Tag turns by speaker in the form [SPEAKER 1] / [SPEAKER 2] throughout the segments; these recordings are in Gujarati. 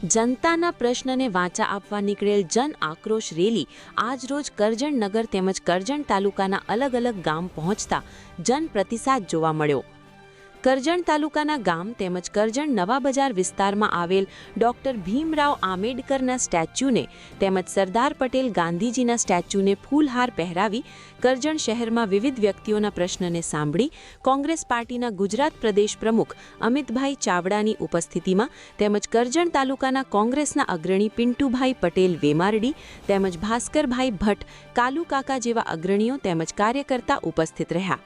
[SPEAKER 1] જનતાના પ્રશ્નને વાચા આપવા નીકળેલ જન આક્રોશ રેલી આજરોજ કરજણ નગર તેમજ કરજણ તાલુકાના અલગ અલગ ગામ પહોંચતા જન પ્રતિસાદ જોવા મળ્યો। કરજણ તાલુકાના ગામ તેમજ કરજણ નવા બજાર વિસ્તારમાં આવેલ ડોક્ટર ભીમરાવ આંબેડકરના સ્ટેચ્યુને તેમજ સરદાર પટેલ ગાંધીજીના સ્ટેચ્યુને ફૂલહાર પહેરાવી કરજણ શહેરમાં વિવિધ વ્યક્તિઓના પ્રશ્નને સાંભળી કોંગ્રેસ પાર્ટીના ગુજરાત પ્રદેશ પ્રમુખ અમિતભાઈ ચાવડાની ઉપસ્થિતિમાં તેમજ કરજણ તાલુકાના કોંગ્રેસના અગ્રણી પિન્ટુભાઈ પટેલ વેમારડી તેમજ ભાસ્કરભાઈ ભટ્ટ કાલુકાકા જેવા અગ્રણીઓ તેમજ કાર્યકર્તા ઉપસ્થિત રહ્યા।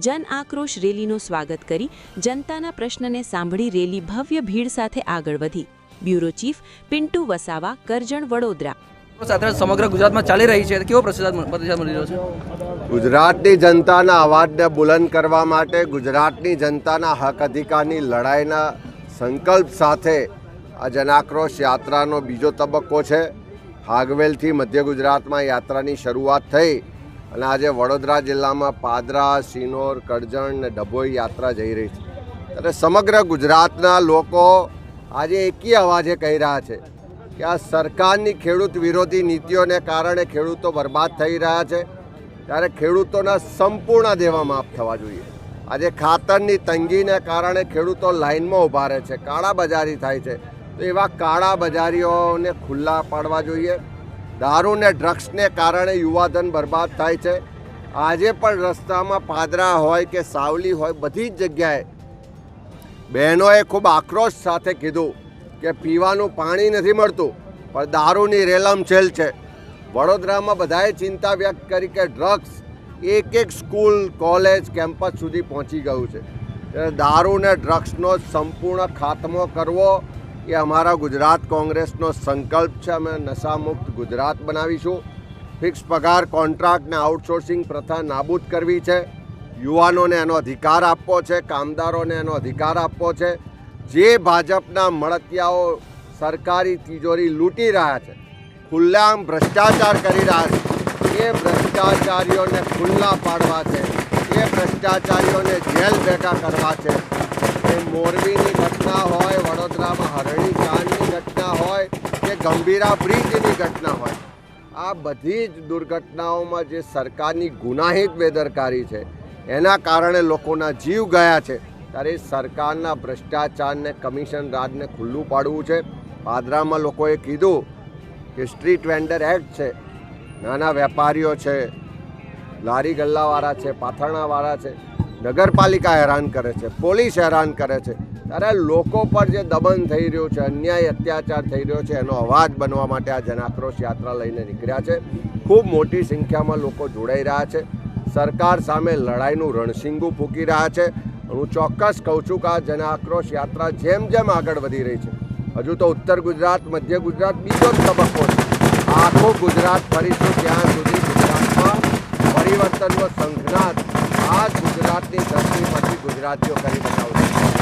[SPEAKER 1] જન આક્રોશ રેલીનું સ્વાગત કરી જનતાના પ્રશ્નને સાંભળી રેલી ભવ્ય ભીડ સાથે આગળ વધી। Bureau chief Pintu Vasava, Karjan, Vadodara.
[SPEAKER 2] સમગ્ર ગુજરાતમાં ચાલી રહી છે, કેવો પ્રતિસાદ મળી રહ્યો છે?
[SPEAKER 3] ગુજરાતની જનતાના અવાજને બુલંદ કરવા માટે ગુજરાતની જનતાના હક અધિકારની લડાઈના સંકલ્પ સાથે આ જનાક્રોશ યાત્રાનો બીજો તબક્કો છે। હાગવેલથી મધ્ય ગુજરાતમાં યાત્રાની શરૂઆત થઈ અને આજે વડોદરા જિલ્લામાં પાદરા, સિનોર, કરજણ અને ડભોઈ યાત્રા જઈ રહી છે। ત્યારે સમગ્ર ગુજરાતના લોકો આજે એકી અવાજે કહી રહ્યા છે કે આ સરકારની ખેડૂત વિરોધી નીતિઓને કારણે ખેડૂતો બરબાદ થઈ રહ્યા છે, ત્યારે ખેડૂતોના સંપૂર્ણ દેવા માફ થવા જોઈએ। આજે ખાતરની તંગીને કારણે ખેડૂતો લાઇનમાં ઊભા રહે છે, કાળાબજારી થાય છે, તો એવા કાળાબજારીઓને ખુલ્લા પાડવા જોઈએ। દારૂ ને ડ્રગ્સને કારણે યુવાધન બરબાદ થાય છે। આજે પણ રસ્તામાં પાદરા હોય કે સાવલી હોય બધી જ જગ્યાએ બહેનોએ ખૂબ આક્રોશ સાથે કીધું કે પીવાનું પાણી નથી મળતું પણ દારૂની રેલમછેલ છે। વડોદરામાં બધાએ ચિંતા વ્યક્ત કરી કે ડ્રગ્સ એક સ્કૂલ, કોલેજ, કેમ્પસ સુધી પહોંચી ગયું છે। દારૂ ને ડ્રગ્સનો સંપૂર્ણ ખાત્મો કરવો એ અમારા ગુજરાત કોંગ્રેસનો સંકલ્પ છે। અમે નશામુક્ત ગુજરાત બનાવીશું। ફિક્સ પગાર, કોન્ટ્રાક્ટ ને આઉટસોર્સિંગ પ્રથા નાબૂદ કરવી છે। યુવાનોને એનો અધિકાર આપવો છે, કામદારોને એનો અધિકાર આપવો છે। જે ભાજપના મળતિયાઓ સરકારી તિજોરી લૂંટી રહ્યા છે, ખુલ્લામ ભ્રષ્ટાચાર કરી રહ્યા છે, એ ભ્રષ્ટાચારીઓને ખુલ્લા પાડવા છે, એ ભ્રષ્ટાચારીઓને જેલ ભેગા કરવા છે। મોરબીની ઘટના હોય, વડોદરામાં હરણી કાંડની ઘટના હોય કે ગંભીરા બ્રિજની ઘટના હોય, આ બધી જ દુર્ઘટનાઓમાં જે સરકારની ગુનાહિત બેદરકારી છે એના કારણે લોકોના જીવ ગયા છે। ત્યારે સરકારના ભ્રષ્ટાચારને, કમિશન રાજને ખુલ્લું પાડવું છે। પાદરામાં લોકોએ કીધું કે સ્ટ્રીટ વેન્ડર એક્ટ છે, નાના વેપારીઓ છે, લારી ગલ્લાવાળા છે, પાથરણાવાળા છે, નગરપાલિકા હેરાન કરે છે, પોલીસ હેરાન કરે છે। ત્યારે લોકો પર જે દમન થઈ રહ્યું છે, અન્યાય અત્યાચાર થઈ રહ્યો છે, એનો અવાજ બનવા માટે આ જનાક્રોશ યાત્રા લઈને નીકળ્યા છે। ખૂબ મોટી સંખ્યામાં લોકો જોડાઈ રહ્યા છે, સરકાર સામે લડાઈનું રણશીંગું ફૂંકી રહ્યા છે। હું ચોક્કસ કહું છું કે આ જનાક્રોશ યાત્રા જેમ જેમ આગળ વધી રહી છે, હજુ તો ઉત્તર ગુજરાત, મધ્ય ગુજરાત બીજો જ તબક્કો છે। આખું ગુજરાત ફરીશું ત્યાં સુધી ગુજરાતમાં પરિવર્તનનો સંઘનાદ આ ગુજરાતની ધરતી પરથી ગુજરાતીઓ કરી બતાવશે।